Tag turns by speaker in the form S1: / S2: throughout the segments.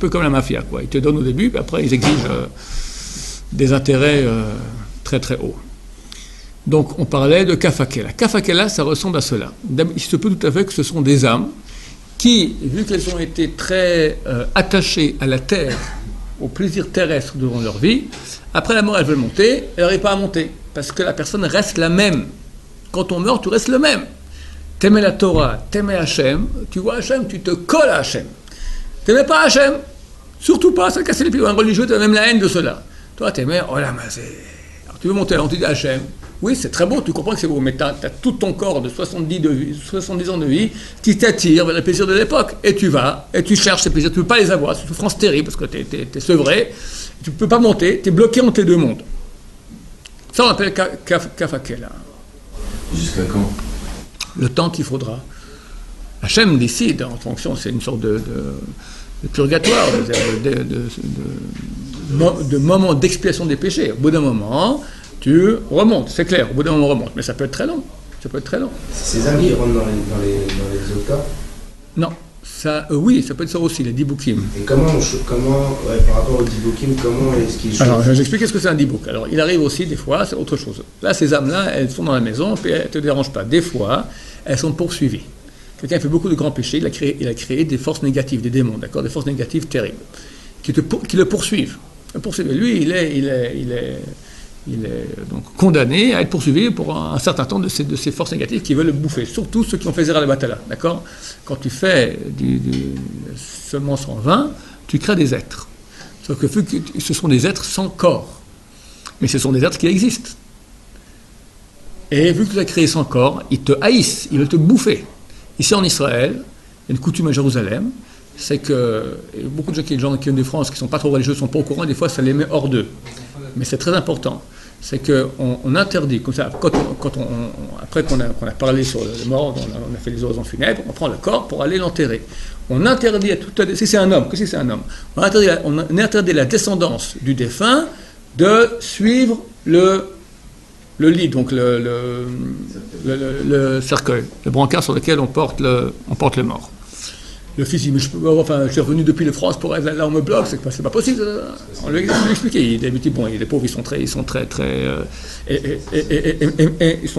S1: peu comme la mafia, quoi. Ils te donnent au début, puis après ils exigent des intérêts très très hauts. Donc on parlait de kafakela. Kafakela, ça ressemble à cela. Il se peut tout à fait que ce sont des âmes qui, vu qu'elles ont été très attachées à la terre, au plaisir terrestre durant leur vie, après la mort elles veulent monter, elles n'arrivent pas à monter, parce que la personne reste la même. Quand on meurt, tu restes le même. T'aimais la Torah, t'aimais Hachem, tu vois Hachem, tu te colles à Hachem. T'aimais pas Hachem, surtout pas, ça casse les pieds. Un religieux, tu as même la haine de cela. Toi, t'aimais, oh là, mais c'est... Alors, tu veux monter, alors tu dis Hachem. Oui, c'est très beau, tu comprends que c'est beau, mais tu as tout ton corps de 70 ans de vie qui t'attire vers les plaisirs de l'époque. Et tu vas, et tu cherches ces plaisirs, tu ne peux pas les avoir, c'est une souffrance terrible, parce que tu es sevré, tu ne peux pas monter, tu es bloqué entre les deux mondes. Ça, on appelle kafakela.
S2: Jusqu'à quand?
S1: Le temps qu'il faudra. Hachem décide en fonction, c'est une sorte de purgatoire, de moment d'expiation des péchés. Au bout d'un moment, tu remontes, c'est clair, au bout d'un moment on remonte, mais ça peut être très long. Ça peut être très long.
S2: Ces âmes qui rentrent dans les autres cas?
S1: Non, ça, oui, ça peut être ça aussi, les dibukim.
S2: Et comment par rapport aux dibukim, comment est-ce qu'ils changent?
S1: Alors, j'explique ce que c'est un dibuk. Alors, il arrive aussi, des fois, c'est autre chose. Là, ces âmes-là, elles sont dans la maison, puis elles ne te dérangent pas. Des fois, elles sont poursuivies. Quelqu'un fait beaucoup de grands péchés, il a créé des forces négatives, des démons, d'accord, des forces négatives terribles, qui le poursuivent. Lui, il est donc condamné à être poursuivi pour un certain temps de ces forces négatives qui veulent le bouffer, surtout ceux qui ont fait Zera le Batala, d'accord. Quand tu fais du semence en vain, tu crées des êtres. Sauf que ce sont des êtres sans corps, mais ce sont des êtres qui existent. Et vu que tu as créé sans corps, ils te haïssent, ils veulent te bouffer. Ici en Israël, il y a une coutume à Jérusalem, c'est que beaucoup de gens qui viennent de France, qui ne sont pas trop religieux, ne sont pas au courant, et des fois ça les met hors d'eux. Mais c'est très important. C'est qu'on interdit, comme ça, après qu'on a parlé sur le mort, on a fait les oraisons funèbres, on prend le corps pour aller l'enterrer. On interdit si c'est un homme, on interdit la descendance du défunt de suivre le lit, donc le cercueil, le brancard sur lequel on porte le mort. Le fils dit, mais je suis revenu depuis la France pour être là, on me bloque, c'est pas possible. On lui a expliqué. D'habitude, bon, les pauvres, ils sont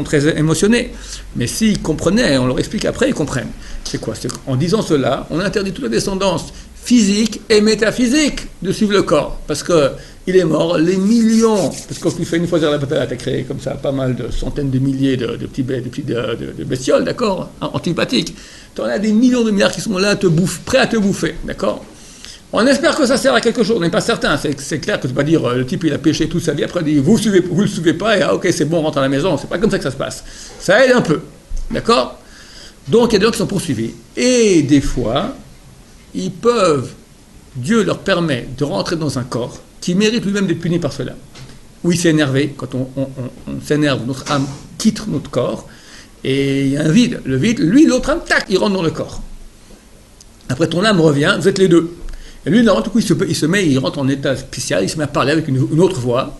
S1: très émotionnés. Mais s'ils comprenaient, on leur explique après, ils comprennent. C'est quoi? C'est qu'en disant cela, on interdit toute la descendance physique et métaphysique de suivre le corps. Parce qu'il est mort, les millions, parce que quand tu fais une fois la bataille, tu as créé comme ça pas mal de centaines de milliers de bestioles, d'accord, antipathiques. Tu en as des millions de milliards qui sont là, prêts à te bouffer, d'accord. On espère que ça sert à quelque chose, on n'est pas certain. C'est clair que tu ne peux pas dire le type il a péché toute sa vie, après il dit vous le suivez pas, et ok c'est bon, on rentre à la maison. C'est pas comme ça que ça se passe. Ça aide un peu, d'accord. Donc il y a des gens qui sont poursuivis. Et des fois, Dieu leur permet de rentrer dans un corps qui mérite lui-même d'être puni par cela. Où il s'est énervé, quand on s'énerve, notre âme quitte notre corps, et il y a un vide. Le vide, lui, l'autre âme, tac, il rentre dans le corps. Après, ton âme revient, vous êtes les deux. Et lui, normalement, tout coup, il rentre en état spécial, il se met à parler avec une autre voix.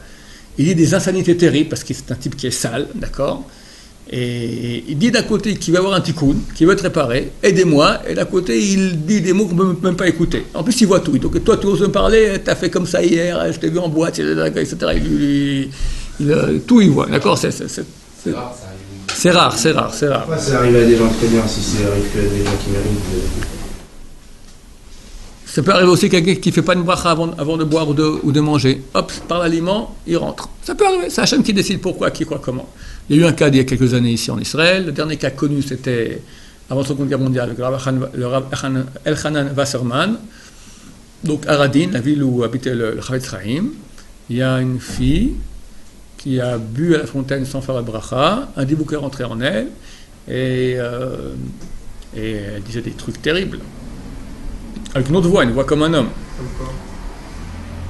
S1: Il dit des insanités terribles, parce que c'est un type qui est sale, d'accord. Et il dit d'un côté qu'il va avoir un tikkun, qu'il veut être réparé, aidez-moi, et d'un côté il dit des mots qu'on ne peut même pas écouter. En plus il voit tout, donc toi tu oses me parler, tu as fait comme ça hier, je t'ai vu en boîte, etc. Tout il voit, d'accord. C'est rare.
S2: Pourquoi ça arrive à des gens très bien si ça arrive à des gens qui méritent
S1: Ça peut arriver aussi quelqu'un qui ne fait pas une bracha avant de boire ou de manger. Hop, par l'aliment, il rentre. Ça peut arriver, c'est Hachem qui décide pourquoi, qui, quoi, comment. Il y a eu un cas il y a quelques années ici en Israël. Le dernier cas connu, c'était avant la Seconde Guerre mondiale, le Rav Elchanan Wasserman, donc à Radin, la ville où habitait le Chavetz Chaim. Il y a une fille qui a bu à la fontaine sans faire la bracha. Un dibuk est rentré en elle et elle disait des trucs terribles. Avec une autre voix, une voix comme un homme.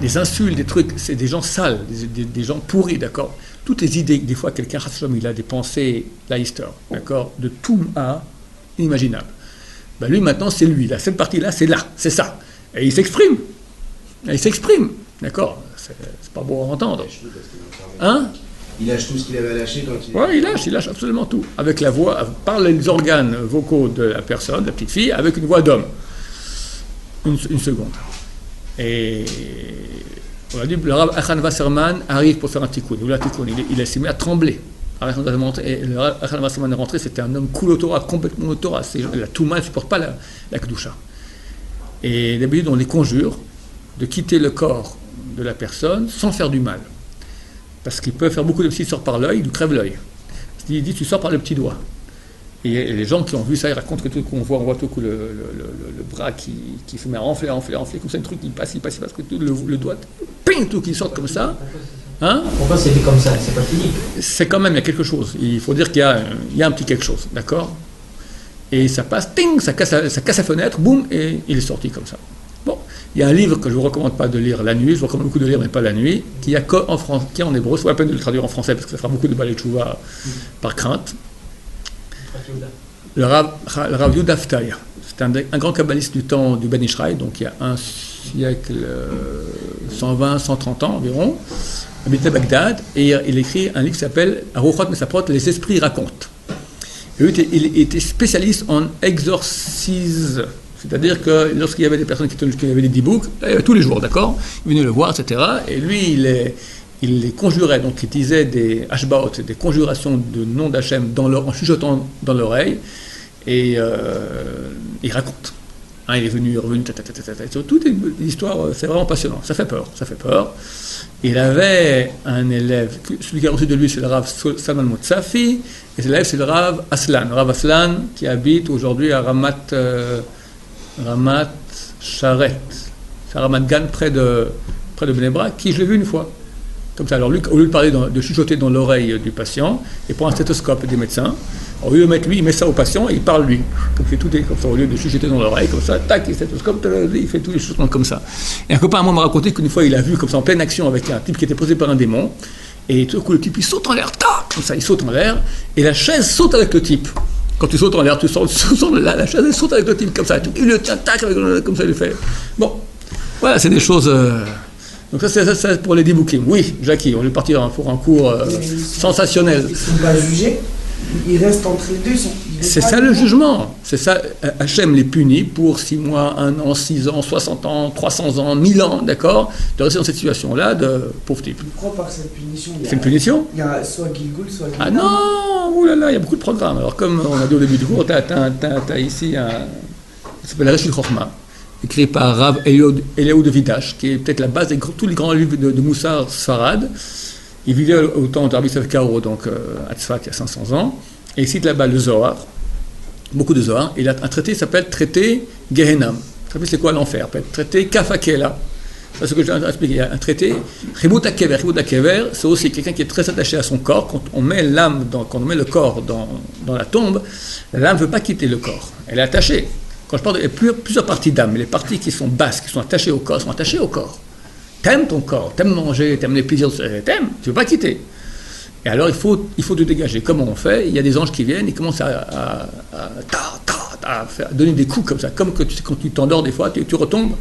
S1: Des insultes, des trucs, c'est des gens sales, des gens pourris, d'accord. Toutes les idées, des fois, quelqu'un, il a des pensées laïster, d'accord, de tout inimaginable. Ben lui, maintenant, c'est lui, là, cette partie-là, c'est ça. Et il s'exprime, d'accord. C'est pas beau à entendre. Hein?
S2: Il lâche tout ce qu'il avait à lâcher quand il...
S1: Oui, il lâche absolument tout. Avec la voix, par les organes vocaux de la personne, de la petite fille, avec une voix d'homme. Une seconde. Et on a dit, le Rav Achan Wasserman arrive pour faire un tikkun. Il s'est mis à trembler. Et le Rav Achan Wasserman est rentré, c'était un homme cool au Torah, complètement au Torah. La Touma ne supporte pas la Kedusha. Et d'habitude, on les conjure de quitter le corps de la personne sans faire du mal. Parce qu'il peut faire beaucoup de petits sorts par l'œil, il nous crève l'œil. Il dit, tu sors par le petit doigt. Et les gens qui ont vu ça, ils racontent que tout qu'on voit, on voit tout coup le bras qui se met à enfler, comme ça, un truc qui passe, parce que tout le doigt, ping, tout qui sort comme ça. Hein?
S3: Pourquoi c'est fait comme ça? C'est pas physique.
S1: C'est quand même, il y a quelque chose. Il faut dire qu'il y a un petit quelque chose, d'accord? Et ça passe, ting, ça casse la fenêtre, boum, et il est sorti comme ça. Bon, il y a un livre que je ne vous recommande pas de lire la nuit, je vous recommande beaucoup de lire, mais pas la nuit, qui est en hébreu, c'est pas la peine de le traduire en français, parce que ça fera beaucoup de balai tchouva par crainte. Le Rav Yehuda Aftaya, c'est un grand kabbaliste du temps du Ben Ishraï, donc il y a un siècle, 120, 130 ans environ, habitait à Bagdad, et il écrit un livre qui s'appelle Aruchot Mesaprot, Les esprits racontent. Et lui, il était spécialiste en exorcisme, c'est-à-dire que lorsqu'il y avait des personnes qui avaient des dibouks, tous les jours, d'accord, il venait le voir, etc., et lui, il les conjurait, donc il disait des hashbaot, des conjurations de nom d'Hachem en chuchotant dans l'oreille, et il raconte. Hein, il est venu, il est revenu, toute l'histoire, c'est vraiment passionnant, ça fait peur. Il avait un élève, celui qui a reçu de lui, c'est le Rav Salman Motsafi, et l'élève, c'est le Rav Aslan. Le Rav Aslan, qui habite aujourd'hui à Ramat Sharet, c'est à Ramat Gan, près de Bnei Brak, qui je l'ai vu une fois. Comme ça. Alors lui, au lieu de parler de chuchoter dans l'oreille du patient, il prend un stéthoscope des médecins. Au lieu de mettre lui, il met ça au patient et il parle lui. Comme fait tout comme ça, au lieu de chuchoter dans l'oreille, comme ça, tac, il stéthoscope, il fait tous les chuchotements comme ça. Et un copain à moi m'a raconté qu'une fois il a vu comme ça en pleine action avec un type qui était posé par un démon, et tout d'un coup le type il saute en l'air, tac, comme ça, il saute en l'air, et la chaise saute avec le type. Quand tu sautes en l'air, tu sors la chaise elle saute avec le type comme ça, il le tient, tac, comme ça il le fait. Bon, voilà, c'est des choses. Donc ça c'est pour les diboukim. Oui, Jackie, on est parti pour un cours sensationnel.
S4: Ils ne sont pas jugés, ils restent entre les deux.
S1: C'est ça le jugement. C'est ça, Hachem les punit pour 6 mois, 1 an, 6 ans, 60 ans, 300 ans, 1000 ans, d'accord, de rester dans cette situation-là de pauvre type.
S4: Pourquoi par cette punition?
S1: C'est une punition?
S4: Il y a soit Gilgul, soit Gilgul.
S1: Ah non, oulala, il y a beaucoup de programmes. Alors comme on a dit au début du cours, tu as ici ça s'appelle la Reshut Chochma, écrit par Rav Eliaou de Vidash, qui est peut-être la base de tous les grands livres de Moussar Sfarad. Il vivait au temps de Rabbi Yosef Karo, donc à Tzfat, il y a 500 ans, et il cite là-bas le Zohar, beaucoup de Zohar. Il a un traité qui s'appelle Traité Gehenam. Vous savez c'est quoi l'enfer? Traité Kafakela. C'est ce que je vais expliquer. Il y a un traité, Chibut HaKever. Chibut HaKever, c'est aussi quelqu'un qui est très attaché à son corps. Quand on met l'âme, quand on met le corps dans la tombe, l'âme ne veut pas quitter le corps. Elle est attachée. Quand je parle il y a plusieurs parties d'âme, mais les parties qui sont basses, qui sont attachées au corps, sont attachées au corps. T'aimes ton corps, t'aimes manger, t'aimes les plaisirs, t'aimes, tu ne veux pas quitter. Et alors il faut te dégager. Comment on fait? Il y a des anges qui viennent, ils commencent à donner des coups comme ça, comme que quand tu t'endors des fois, tu retombes,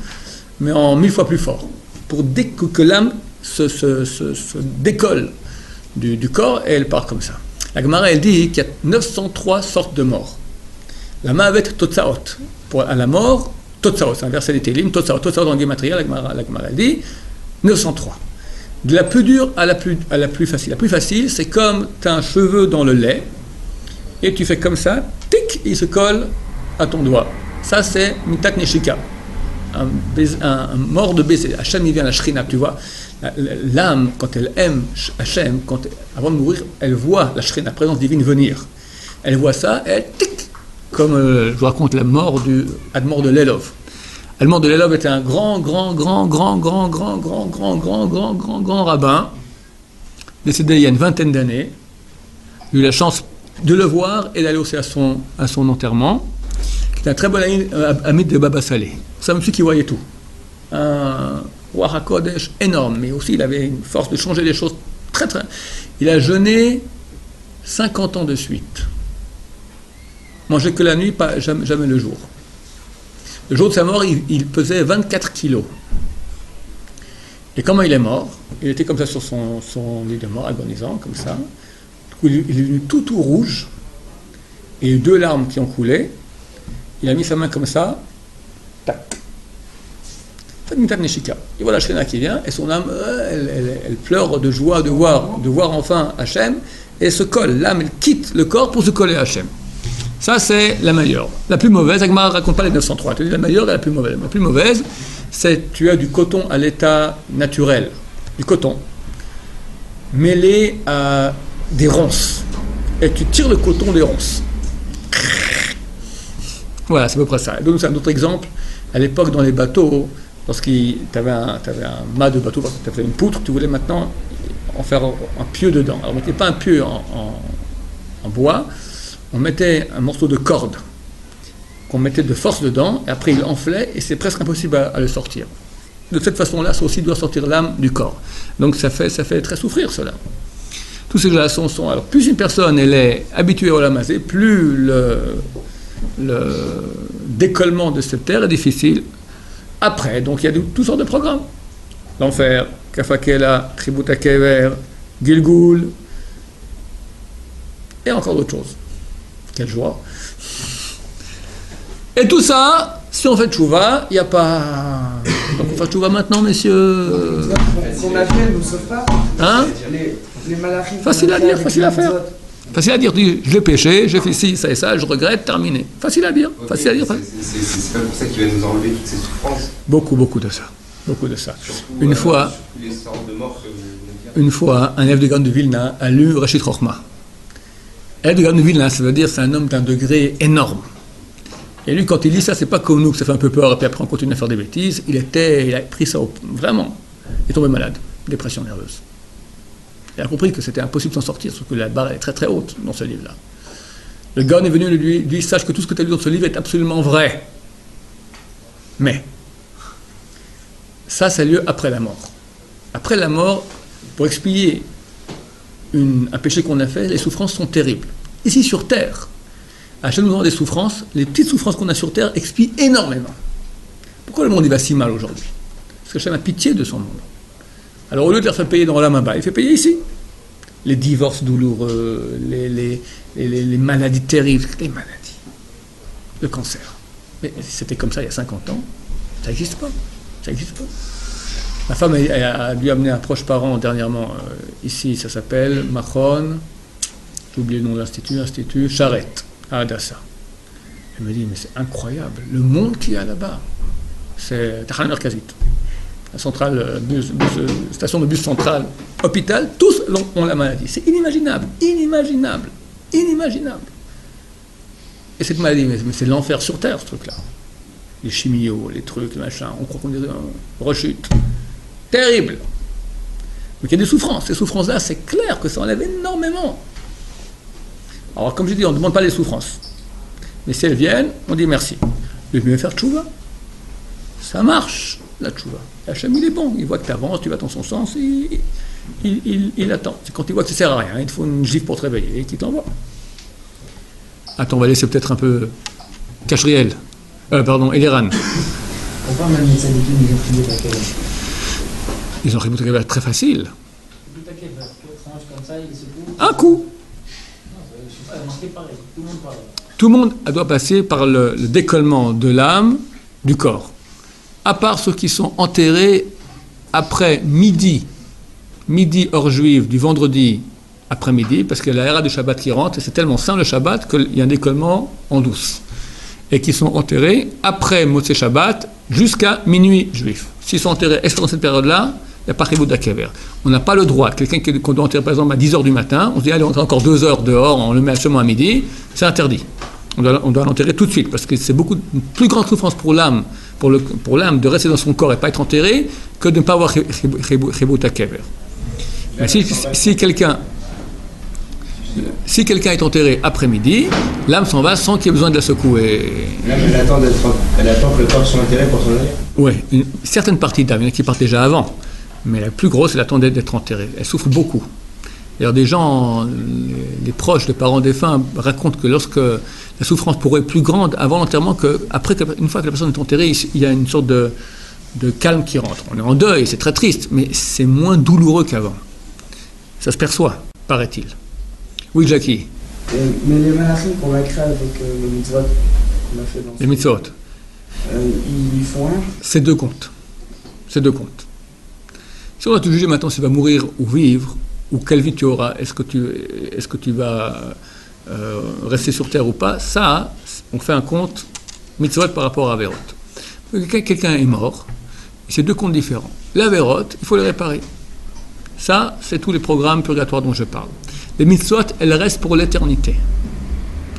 S1: mais en 1000 fois plus fort, pour que l'âme se décolle du corps et elle part comme ça. La Gemara elle dit qu'il y a 903 sortes de morts. La Ma'avet Totsaot, à la mort, Totsaot, c'est un verset des Télim, Totsaot dans le Gematria, la Gemara elle dit 903. De la plus dure à la plus facile. La plus facile, c'est comme tu as un cheveu dans le lait, et tu fais comme ça, tic, il se colle à ton doigt. Ça, c'est Mitat Neshika, un mort de baiser. Hachem, il vient à la Shrina, tu vois. L'âme, quand elle aime Hachem, avant de mourir, elle voit la Shrina, la présence divine venir. Elle voit ça, et elle, tic, comme je vous raconte la mort de Lelov. Admor de Lelov était un grand rabbin, décédé il y a une vingtaine d'années. J'ai eu la chance de le voir et d'aller aussi à son enterrement, qui était un très bon ami de Baba Saleh. C'est un monsieur qui voyait tout. Un Ruach HaKodesh énorme, mais aussi il avait une force de changer les choses très. Il a jeûné 50 ans de suite. Mangeait que la nuit, jamais le jour. Le jour de sa mort, il pesait 24 kilos. Et comment il est mort? Il était comme ça sur son lit de mort, agonisant, comme ça. Du coup, il est devenu tout rouge. Et il y a eu 2 larmes qui ont coulé. Il a mis sa main comme ça. Tac. Une neshika. Et voilà Shekhinah qui vient, et son âme, elle pleure de joie de voir enfin Hachem, et elle se colle. L'âme, elle quitte le corps pour se coller à Hachem. Ça, c'est la meilleure. La plus mauvaise, Agmara ne raconte pas les 903. Tu dis la meilleure et la plus mauvaise. La plus mauvaise, c'est tu as du coton à l'état naturel, du coton, mêlé à des ronces. Et tu tires le coton des ronces. Voilà, c'est à peu près ça. Donc, c'est un autre exemple. À l'époque, dans les bateaux, lorsqu'il t'avais un mât de bateau, parce que tu avais une poutre, tu voulais maintenant en faire un pieu dedans. Alors on ne mettait pas un pieu en bois, on mettait un morceau de corde qu'on mettait de force dedans, et après il enflait, et c'est presque impossible à le sortir. De cette façon-là, ça aussi doit sortir l'âme du corps. Donc ça fait très souffrir cela. Tous ces relations sont... Alors plus une personne elle est habituée au lamazé, plus le décollement de cette terre est difficile. Après, donc il y a toutes sortes de programmes. L'enfer, Kafakela, Chibut HaKever, Gilgul, et encore d'autres choses. Quelle joie. Et tout ça, si on fait tchouva, il n'y a pas... Donc on fait tchouva maintenant, messieurs.
S4: Qu'on a fait, nous sauve pas.
S1: Hein?
S4: Les malachim.
S1: Facile à dire, facile à faire. Facile à dire, je l'ai péché, j'ai fait ci, ça et ça, je regrette, terminé. Facile à dire, facile à dire.
S5: C'est pas pour ça qu'il va nous enlever toutes ces souffrances.
S1: Beaucoup de ça. Beaucoup de ça.
S5: Surtout,
S1: Une fois,
S5: les sortes de morts que vous venez de dire.
S1: une fois, un élève de Gaon de Vilna a lu Reshit Chochma. Élève de Gaon de Vilna, ça veut dire c'est un homme d'un degré énorme. Et lui, quand il lit ça, c'est pas comme nous que ça fait un peu peur et puis après on continue à faire des bêtises. Il a pris ça vraiment. Il est tombé malade, dépression nerveuse. Il a compris que c'était impossible de s'en sortir, sauf que la barre est très très haute dans ce livre-là. Le gars est venu et lui dit, sache que tout ce que tu as lu dans ce livre est absolument vrai. Mais, ça a lieu après la mort. Après la mort, pour expier un péché qu'on a fait, les souffrances sont terribles. Ici sur Terre, à chaque moment des souffrances, les petites souffrances qu'on a sur Terre expient énormément. Pourquoi le monde il va si mal aujourd'hui? Parce que Hachem a pitié de son monde. Alors au lieu de les faire payer dans l'âme bas, il fait payer ici. Les divorces douloureux, les maladies terribles, les maladies, le cancer. Mais c'était comme ça il y a 50 ans, ça n'existe pas. Ça n'existe pas. Ma femme a dû amener un proche parent dernièrement ici, ça s'appelle Machon, j'ai oublié le nom de l'Institut Charette, à Adassa. Elle me dit, mais c'est incroyable, le monde qu'il y a là-bas, c'est Tahran Merkazit. La centrale, station de bus centrale, hôpital, tous ont la maladie. C'est inimaginable. Et cette maladie, mais c'est l'enfer sur Terre, ce truc-là. Les chimios, les trucs, les machins, on croit qu'on est en rechute. Terrible. Donc il y a des souffrances. Ces souffrances-là, c'est clair que ça enlève énormément. Alors, comme je dis, on ne demande pas les souffrances. Mais si elles viennent, on dit merci. Le mieux est faire tchouva. Ça marche, la tchouva. Hachem, il est bon. Il voit que tu avances, tu vas dans son sens, il attend. C'est quand il voit que ça ne sert à rien, il te faut une gifle pour te réveiller et qu'il t'envoie. Attends, on va laisser peut-être un peu Cachriel. Eliran.
S3: Pourquoi même les tzadikim, ils ont pris des paquets?
S1: Ils ont Chibut très facile.
S3: Chibut HaKever, tranche comme ça, il secoue.
S1: Un coup.
S3: Non, je sais pas, il a marqué pareil. Tout le monde pareil.
S1: Tout le monde doit passer par le décollement de l'âme du corps. À part ceux qui sont enterrés après midi heure juive du vendredi après-midi, parce que la era du Shabbat qui rentre, et c'est tellement sain le Shabbat qu'il y a un décollement en douce. Et qui sont enterrés après Motzei Shabbat jusqu'à minuit juif. S'ils sont enterrés dans cette période-là, il n'y a pas Chibut HaKever. On n'a pas le droit. Quelqu'un qu'on doit enterrer par exemple à 10h du matin, on se dit allez, on a encore 2 heures dehors, on le met seulement à midi, c'est interdit. On doit l'enterrer tout de suite, parce que c'est une plus grande souffrance pour l'âme, pour l'âme de rester dans son corps et pas être enterré, que de ne pas avoir Chibut HaKever. Mais si quelqu'un est enterré après-midi, l'âme s'en va sans qu'il y ait besoin de la secouer.
S2: L'âme, elle attend que le corps soit enterré pour s'en aller.
S1: Oui, une certaine partie d'âme, il y en a qui partent déjà avant, mais la plus grosse, elle attendait d'être enterrée. Elle souffre beaucoup. D'ailleurs, des gens, les proches, les parents défunts, racontent que lorsque la souffrance pourrait être plus grande avant l'enterrement, une fois que la personne est enterrée, il y a une sorte de calme qui rentre. On est en deuil, c'est très triste, mais c'est moins douloureux qu'avant. Ça se perçoit, paraît-il. Oui, Jackie.
S4: Mais les malachim qu'on a créés avec les mitzvot qu'on a fait dans
S1: Les mitzvot.
S4: ils font un.
S1: C'est 2 comptes. C'est deux comptes. Si on doit te juger maintenant si tu vas mourir ou vivre, ou quelle vie tu auras, est-ce que tu vas rester sur terre ou pas, ça, on fait un compte mitzvot par rapport à Averot. Quelqu'un est mort, c'est deux comptes différents. L'Averot, il faut le réparer. Ça, c'est tous les programmes purgatoires dont je parle. Les mitzvot, elles restent pour l'éternité.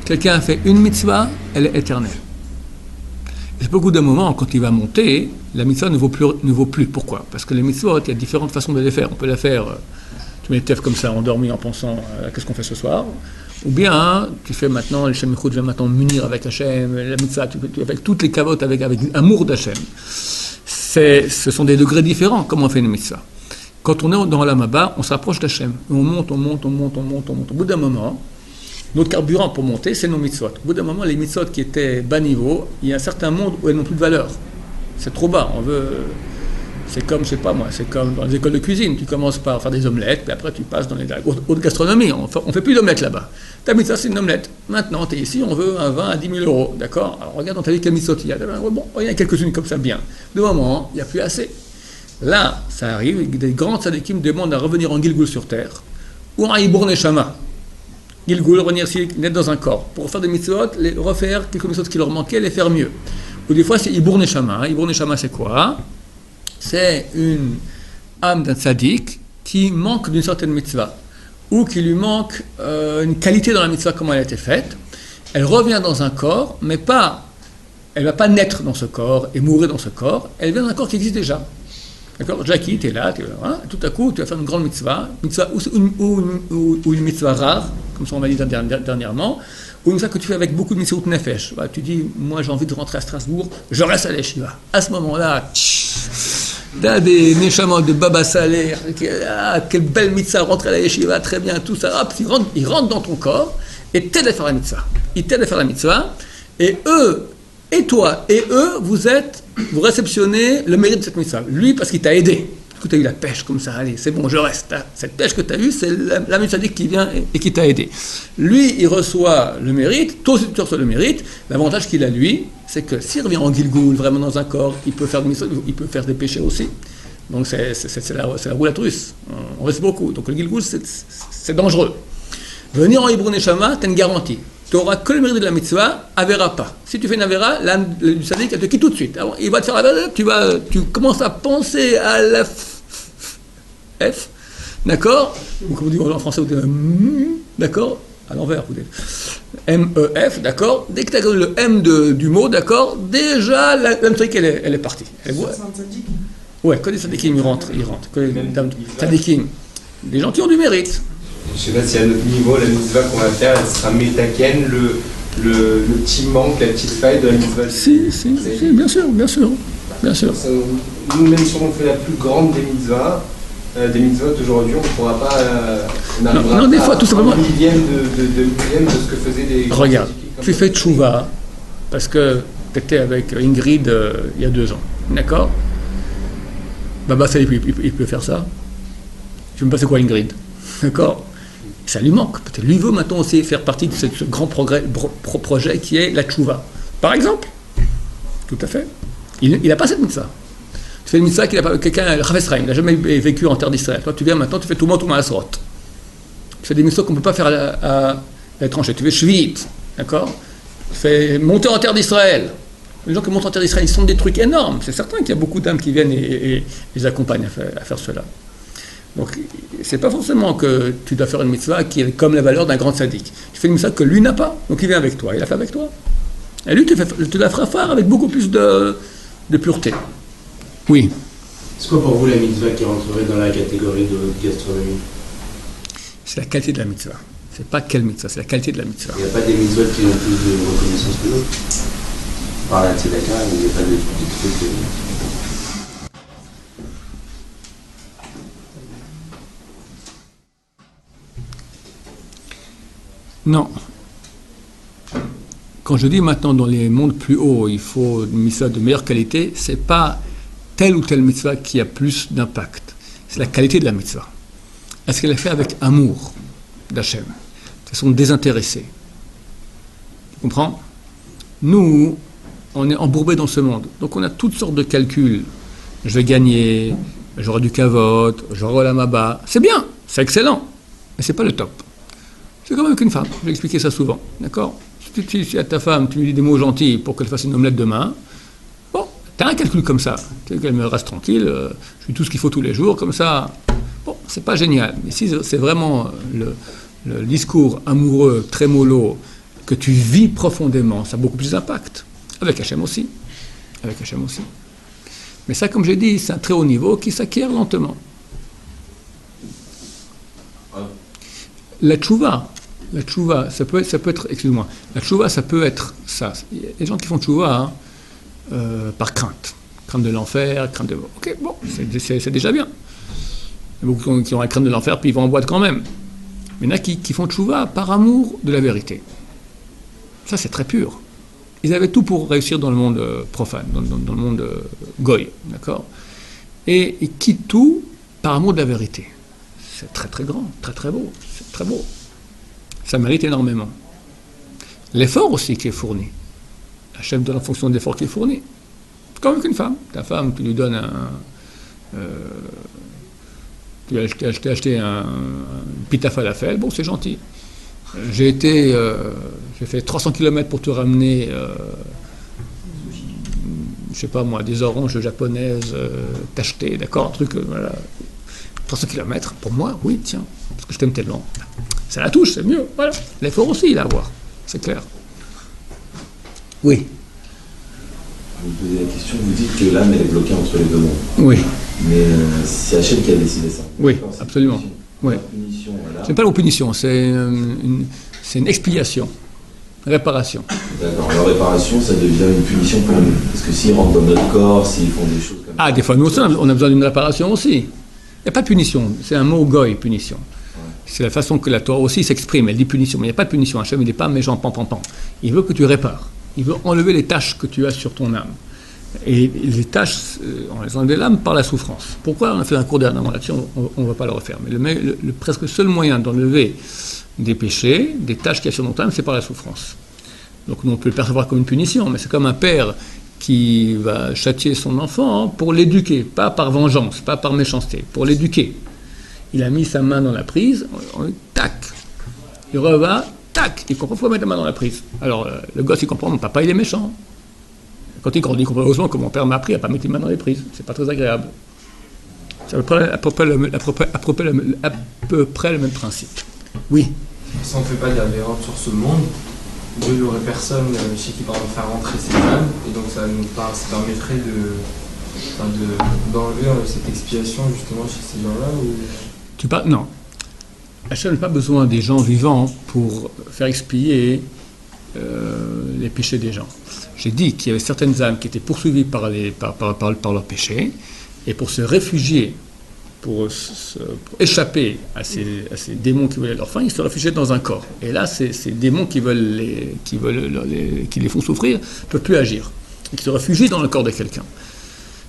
S1: Quelqu'un a fait une mitzvah, elle est éternelle. Et beaucoup de moments, quand il va monter, la mitzvah ne vaut plus. Pourquoi? Parce que les mitzvot, il y a différentes façons de les faire. On peut la faire, tu mets les tefs comme ça, endormi en pensant qu'est-ce qu'on fait ce soir. Ou bien, tu fais maintenant, le Shem Yichud vient maintenant m'unir avec Hachem, la mitzvah, tu fais avec toutes les kavotes, avec amour d'Hachem. Ce sont des degrés différents, comment on fait une mitzvah. Quand on est dans la Maba, on s'approche d'Hachem. On monte. Au bout d'un moment, notre carburant pour monter, c'est nos mitzvot. Au bout d'un moment, les mitzvot qui étaient bas niveau, il y a un certain monde où elles n'ont plus de valeur. C'est trop bas. C'est comme, je sais pas moi, c'est comme dans les écoles de cuisine. Tu commences par faire des omelettes, puis après tu passes dans les haute gastronomie. On fait plus d'omelettes là-bas. Ta mitzvah, c'est une omelette. Maintenant, tu es ici, on veut un vin à 10 000 euros. D'accord? Alors regarde dans ta vie quelle mitzvot il y a. Bon, il y a quelques-unes comme ça, bien. De moment, il n'y a plus assez. Là, ça arrive, des grands tzadikim demandent à revenir en Gilgul sur terre, ou en Ibour Neshama. Gilgul, revenir ici, naître dans un corps. Pour faire des mitzvot, refaire quelques mitzvot qui leur manquaient, les faire mieux. Ou des fois, c'est Ibour Neshama. Ibour Neshama, c'est quoi? C'est une âme d'un tzadik qui manque d'une certaine mitzvah, ou qui lui manque une qualité dans la mitzvah, comment elle a été faite. Elle revient dans un corps, mais pas, elle ne va pas naître dans ce corps et mourir dans ce corps, elle vient dans un corps qui existe déjà. D'accord? Jackie, tu es là, tout à coup, tu vas faire une grande mitzvah ou une mitzvah rare, comme ça on m'a dit dernièrement, ou une mitzvah que tu fais avec beaucoup de mitzvot nefesh. Tu dis, moi j'ai envie de rentrer à Strasbourg, je reste à l'Yeshiva. À ce moment-là, tu as des neshamot de Baba Saleh, quelle belle mitzvah, rentrer à la Yeshiva, très bien, tout ça, hop, ils rentrent dans ton corps et t'aident à faire la mitzvah. Ils t'aident à faire la mitzvah, et eux, et toi, et eux, vous réceptionnez le mérite de cette mitzvah. Lui, parce qu'il t'a aidé. Du coup, tu as eu la pêche comme ça, allez, c'est bon, je reste. Cette pêche que tu as eue, c'est la mitzvah qui vient et qui t'a aidé. Lui, il reçoit le mérite, toi aussi tu reçois le mérite. L'avantage qu'il a, lui, c'est que s'il revient en Gilgul, vraiment dans un corps, il peut faire des péchés aussi. Donc c'est la roulette russe. On reste beaucoup. Donc le Gilgul, c'est dangereux. Venir en Ibour Neshama, tu as une garantie. Tu n'auras que le mérite de la mitzvah, Avera pas. Si tu fais une Avera, l'âme du sadique, elle te quitte tout de suite. Alors, il va te faire Avera, tu commences à penser à la F, d'accord? Ou comme on dit en français, vous dites d'accord? À l'envers, vous dites M-E-F, d'accord? Dès que tu as le M du mot, d'accord? Déjà, la mitzvah, elle est partie. Ouais, quand les sadikim, ils rentrent. Sadikim, des gens qui ont du mérite.
S5: Je ne sais pas si à notre niveau, la mitzvah qu'on va faire, elle sera métaken, le petit manque, la petite faille de la mitzvah.
S1: Si, bien sûr.
S5: Ça, nous, même si on fait la plus grande des mitzvot aujourd'hui, on ne pourra pas.
S1: Non, des fois, tout simplement.
S5: Un millième de ce que faisaient des.
S1: Regarde, tu fais tchouva parce que tu étais avec Ingrid il y a 2 ans, d'accord? Baba, ça, il peut faire ça. Je ne sais même pas c'est quoi Ingrid, d'accord? Ça lui manque. Peut-être lui veut maintenant aussi faire partie de ce grand projet qui est la tchouva. Par exemple. Tout à fait. Il n'a pas cette mitzvah. Tu fais une mitzvah qu'il n'a pas. Quelqu'un, le Chafetz Chaim, il n'a jamais vécu en terre d'Israël. Toi, tu viens maintenant, tu fais tout le monde, Maasrot. Tu fais des mitzvahs qu'on ne peut pas faire à l'étranger. Tu fais Shvit, d'accord? Tu fais monter en terre d'Israël. Les gens qui montent en terre d'Israël, ils sont des trucs énormes. C'est certain qu'il y a beaucoup d'âmes qui viennent et les accompagnent à faire cela. Donc, c'est pas forcément que tu dois faire une mitzvah qui est comme la valeur d'un grand tzaddik. Tu fais une mitzvah que lui n'a pas, donc il vient avec toi, il la fait avec toi. Et lui, tu la feras faire avec beaucoup plus de pureté. Oui.
S2: C'est quoi pour vous la mitzvah qui rentrerait dans la catégorie de gastronomie?
S1: C'est la qualité de la mitzvah. C'est pas quelle mitzvah, c'est la qualité de la mitzvah.
S2: Il n'y a pas des mitzvahs qui ont plus de reconnaissance que d'autres. Par la tzedaka, il n'y a pas de petits trucs.
S1: Non. Quand je dis maintenant dans les mondes plus hauts, il faut une mitzvah de meilleure qualité, c'est pas telle ou telle mitzvah qui a plus d'impact. C'est la qualité de la mitzvah. Est-ce qu'elle est faite avec amour d'Hachem, de façon désintéressée? Tu comprends? Nous, on est embourbés dans ce monde. Donc on a toutes sortes de calculs je vais gagner, j'aurai du kavod, j'aurai la maba. C'est bien, c'est excellent, mais c'est pas le top. C'est comme avec une femme, je vais expliquer ça souvent, d'accord? Si à ta femme, tu lui dis des mots gentils pour qu'elle fasse une omelette demain, bon, tu as un calcul comme ça, tu sais qu'elle me reste tranquille, je fais tout ce qu'il faut tous les jours, comme ça, bon, c'est pas génial. Mais si c'est vraiment le discours amoureux, très mollo, que tu vis profondément, ça a beaucoup plus d'impact. Avec Hachem aussi. Avec Hachem aussi. Mais ça, comme j'ai dit, c'est un très haut niveau qui s'acquiert lentement. La tchouva, ça peut être, excuse-moi, la tchouva, ça peut être ça. Il y a des gens qui font tchouva par crainte de l'enfer, crainte de... Ok, bon, c'est déjà bien. Il y a beaucoup qui ont la crainte de l'enfer, puis ils vont en boîte quand même. Mais il y en a qui font tchouva par amour de la vérité. Ça, c'est très pur. Ils avaient tout pour réussir dans le monde profane, dans le monde goy, d'accord? Et ils quittent tout par amour de la vérité. C'est très très grand, très très beau, c'est très beau. Ça mérite énormément. L'effort aussi qui est fourni. La chef donne en fonction de l'effort qui est fourni. Comme avec une femme. Ta femme, tu lui donnes tu as acheté un pita falafel, bon, c'est gentil. J'ai fait 300 km pour te ramener, je sais pas moi, des oranges japonaises tachetées, d'accord, un truc, voilà. 300 km, pour moi, oui, tiens, parce que je t'aime tellement. Ça la touche, c'est mieux, voilà. L'effort aussi, il a à voir, c'est clair. Oui.
S2: Vous posez la question, vous dites que l'âme, elle est bloquée entre les deux mondes.
S1: Oui.
S2: Mais c'est Hachem qui a décidé ça.
S1: Oui, absolument.
S2: Punition.
S1: Oui.
S2: Punition, voilà.
S1: C'est pas la punition, c'est une expiation, réparation.
S2: D'accord, la réparation, ça devient une punition pour nous. Parce que s'ils rentrent dans notre corps, s'ils font des choses comme ça...
S1: Ah, des fois, nous aussi, on a besoin d'une réparation aussi. Il n'y a pas de punition, c'est un mot goy, punition. Ouais. C'est la façon que la Torah aussi s'exprime, elle dit punition, mais il n'y a pas de punition. Hachem, il n'est pas méchant, pan. Il veut que tu répares. Il veut enlever les tâches que tu as sur ton âme. Et les tâches, on les enlève l'âme par la souffrance. Pourquoi on a fait un cours dernièrement là-dessus, on ne va pas le refaire. Mais le presque seul moyen d'enlever des péchés, des tâches qu'il y a sur notre âme, c'est par la souffrance. Donc nous, on peut le percevoir comme une punition, mais c'est comme un père qui va châtier son enfant pour l'éduquer, pas par vengeance, pas par méchanceté, pour l'éduquer. Il a mis sa main dans la prise, tac, il revient, tac, il comprend, il faut mettre la main dans la prise. Alors le gosse, il comprend, mon papa, il est méchant. Quand il grandit, il comprend heureusement que mon père m'a appris à ne pas mettre les mains dans les prises. C'est pas très agréable. C'est à peu près le même principe. Oui.
S5: Si on ne fait pas d'erreur sur ce monde, Dieu n'aurait personne chez qui faire rentrer ses âmes, et donc ça permettrait d'enlever cette expiation justement chez ces gens-là ou...
S1: Non. Hachem n'a pas besoin des gens vivants pour faire expier les péchés des gens. J'ai dit qu'il y avait certaines âmes qui étaient poursuivies par leurs péchés, et pour se réfugier, pour échapper à ces démons qui veulent leur fin, ils se réfugiaient dans un corps. Et là, ces démons qui les font souffrir ne peuvent plus agir. Ils se réfugient dans le corps de quelqu'un.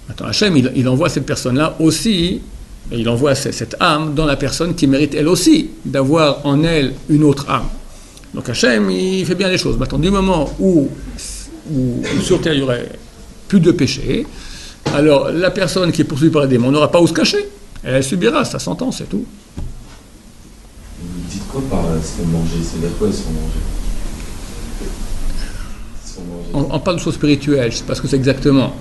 S1: Maintenant, Hachem, il envoie cette personne-là aussi, et il envoie cette âme dans la personne qui mérite elle aussi d'avoir en elle une autre âme. Donc Hachem, il fait bien les choses. Maintenant, du moment où sur terre il n'y aurait plus de péché, alors la personne qui est poursuivie par les démons n'aura pas où se cacher. Elle subira sa sentence, c'est tout.
S2: Vous dites quoi par se font manger? C'est-à-dire quoi, ils se font manger?
S1: On parle de choses spirituelles, je ne sais pas ce que c'est exactement.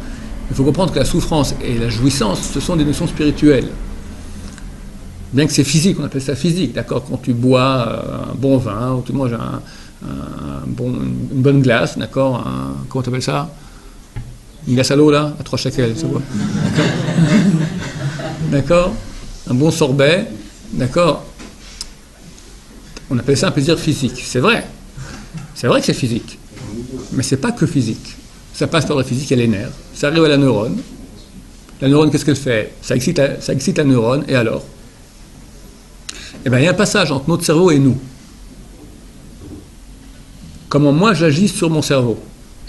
S1: Il faut comprendre que la souffrance et la jouissance, ce sont des notions spirituelles. Bien que c'est physique, on appelle ça physique, d'accord? Quand tu bois un bon vin, ou tu manges une bonne glace, d'accord? Comment tu appelles ça? Une glace à l'eau, là, à 3 shekels, c'est quoi? D'accord? Un bon sorbet, d'accord? On appelle ça un plaisir physique. C'est vrai que c'est physique. Mais c'est pas que physique. Ça passe par la physique et les nerfs. Ça arrive à la neurone. La neurone, qu'est-ce qu'elle fait? Ça excite la neurone, et alors? Eh bien, il y a un passage entre notre cerveau et nous. Comment moi j'agis sur mon cerveau?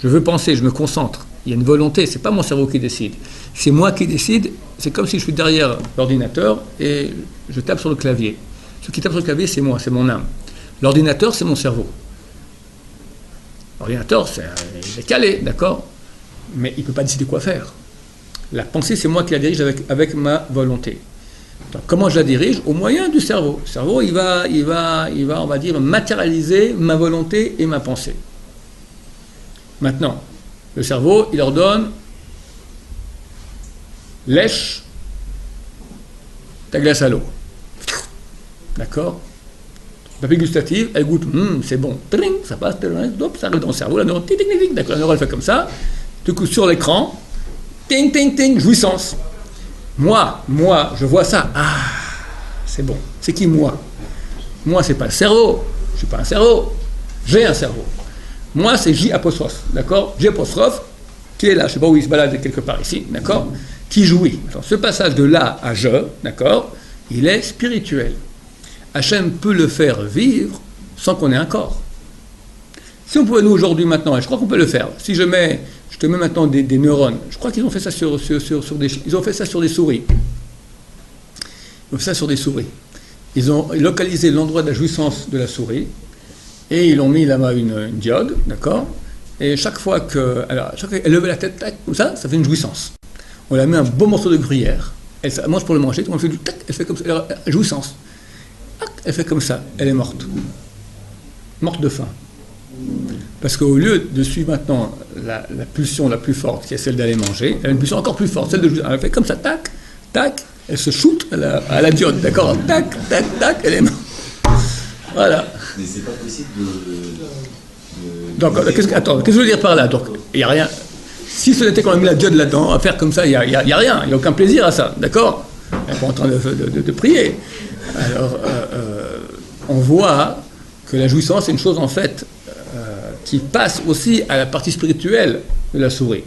S1: Je veux penser, je me concentre. Il y a une volonté, c'est pas mon cerveau qui décide. C'est moi qui décide, c'est comme si je suis derrière l'ordinateur et je tape sur le clavier. Ce qui tape sur le clavier, c'est moi, c'est mon âme. L'ordinateur, c'est mon cerveau. L'ordinateur, il est calé, d'accord? Mais il ne peut pas décider quoi faire. La pensée, c'est moi qui la dirige avec ma volonté. Donc, comment je la dirige? Au moyen du cerveau. Le cerveau, il va, on va dire, matérialiser ma volonté et ma pensée. Maintenant, le cerveau, il ordonne lèche ta glace à l'eau. D'accord? Papille gustative, elle goûte, c'est bon. Tring, ça passe, ça arrive dans le cerveau, la neurone, d'accord, la neurone fait comme ça. Du coup, sur l'écran, ting, ting, ting, jouissance. Moi, je vois ça. Ah, c'est bon. C'est qui moi? Moi, c'est pas le cerveau. Je suis pas un cerveau. J'ai un cerveau. Moi, c'est J apostrophe, d'accord? J apostrophe, qui est là, je sais pas où il se balade quelque part ici, d'accord? Qui jouit. Alors, ce passage de là à je, d'accord? Il est spirituel. Hachem peut le faire vivre sans qu'on ait un corps. Si on pouvait nous aujourd'hui maintenant, et je crois qu'on peut le faire, si je te mets maintenant des neurones, je crois qu'ils ont fait ça sur des souris. Ils ont fait ça sur des souris. Ils ont localisé l'endroit de la jouissance de la souris et ils ont mis là-bas une diode, d'accord? Et chaque fois qu'elle levait la tête, tac, comme ça fait une jouissance. On lui a mis un beau morceau de gruyère, elle mange pour le manger, on fait du tac, elle fait comme ça, jouissance. Elle fait comme ça, elle est morte. Morte de faim. Parce qu'au lieu de suivre maintenant la pulsion la plus forte, qui est celle d'aller manger, elle a une pulsion encore plus forte, celle de jouissance. Elle fait comme ça, tac, tac, elle se shoot à la diode, d'accord? Tac, tac, tac, elle est morte. Voilà.
S2: Mais c'est pas possible
S1: Donc, qu'est-ce que je veux dire par là? Donc, il n'y a rien. Si ce n'était qu'on a mis la diode là-dedans, à faire comme ça, il n'y a rien, il n'y a aucun plaisir à ça, d'accord? Elle n'est pas en train de prier. Alors, on voit que la jouissance est une chose, en fait, qui passe aussi à la partie spirituelle de la souris.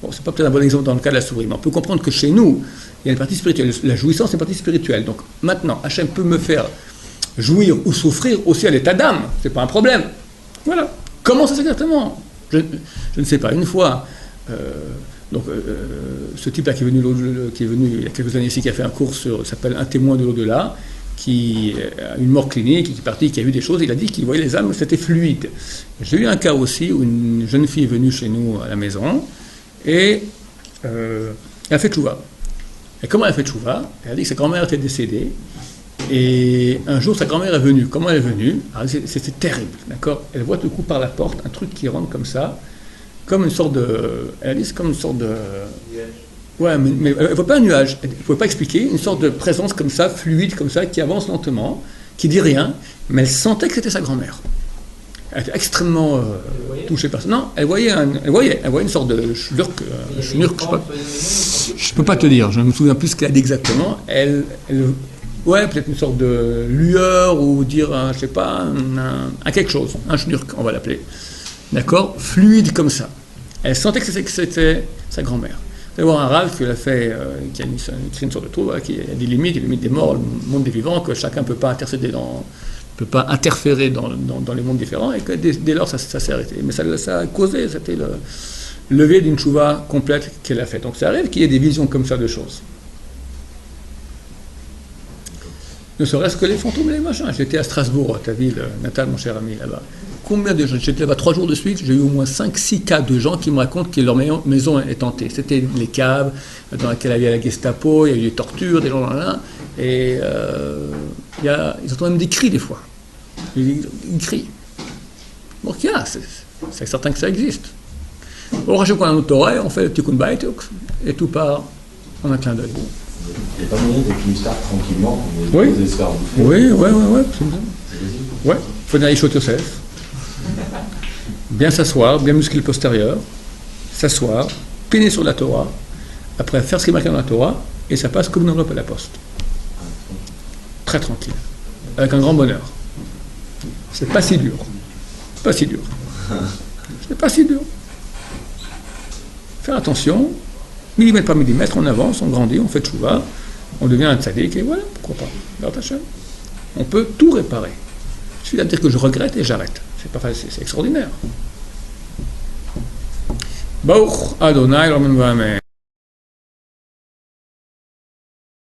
S1: Bon, c'est pas peut-être un bon exemple dans le cas de la souris, mais on peut comprendre que chez nous, il y a une partie spirituelle. La jouissance est une partie spirituelle. Donc, maintenant, Hachem peut me faire jouir ou souffrir aussi à l'état d'âme. C'est pas un problème. Voilà. Comment ça exactement? Je ne sais pas. Une fois, ce type-là qui est venu il y a quelques années ici, qui a fait un cours s'appelle Un témoin de l'au-delà, qui a une mort clinique, qui est parti, qui a vu des choses, il a dit qu'il voyait les âmes, c'était fluide. J'ai eu un cas aussi où une jeune fille est venue chez nous à la maison et elle a fait tchouva. Et comment elle a fait tchouva? Elle a dit que sa grand-mère était décédée et un jour sa grand-mère est venue. Comment elle est venue? C'était terrible, d'accord? Elle voit tout coup par la porte un truc qui rentre comme ça, comme une sorte de... Elle a dit c'est comme une sorte de... Ouais, mais elle ne voit pas un nuage, elle ne pouvait pas expliquer, une sorte de présence comme ça, fluide comme ça, qui avance lentement, qui dit rien, mais elle sentait que c'était sa grand-mère. Elle était extrêmement touchée par ça. Non, elle voyait une sorte de schnurk, je ne peux pas te dire, je ne me souviens plus ce qu'elle a dit exactement. Ouais, peut-être une sorte de lueur, ou dire, je ne sais pas, un quelque chose, un schnurk, on va l'appeler. D'accord? Fluide comme ça. Elle sentait que c'était sa grand-mère. Vous allez voir un Rav qui a fait, qui a écrit une sorte de trou, voilà, qui a des limites des morts, le monde des vivants, que chacun ne peut pas interférer dans les mondes différents, et que dès lors ça s'est arrêté. Mais ça a causé, c'était le lever d'une tchouva complète qu'elle a fait. Donc ça arrive qu'il y ait des visions comme ça de choses. Ne serait-ce que les fantômes et les machins. J'étais à Strasbourg, ta ville natale, mon cher ami, là-bas. Combien de gens? J'étais là-bas 3 jours de suite, j'ai eu au moins 5-6 cas de gens qui me racontent que leur maison est hantée. C'était les caves dans lesquelles il y avait la Gestapo, il y a eu des tortures, des gens là, et ils entendent même des cris des fois. Ils crient. Donc c'est certain que ça existe. Au rachat qu'on a notre Torah, on fait le tikkun bait et tout part en un clin d'œil.
S2: Il n'y a pas moyen de qu'une star tranquillement,
S1: oui.
S2: Des sphères bouffées.
S1: Oui, absolument.
S2: C'est possible.
S1: Ouais, il faut venir Yishot Yosef. Bien s'asseoir, bien muscler le postérieur, s'asseoir, piner sur la Torah, après faire ce qui est marqué dans la Torah, et ça passe comme une enveloppe à la poste. Très tranquille, avec un grand bonheur. C'est pas si dur. Pas si dur. C'est pas si dur. Faire attention, millimètre par millimètre, on avance, on grandit, on fait tchouva, on devient un tzaddik, et voilà, pourquoi pas. On peut tout réparer. Il suffit de dire que je regrette et j'arrête. C'est extraordinaire. Baruch Adonai, l'Amen.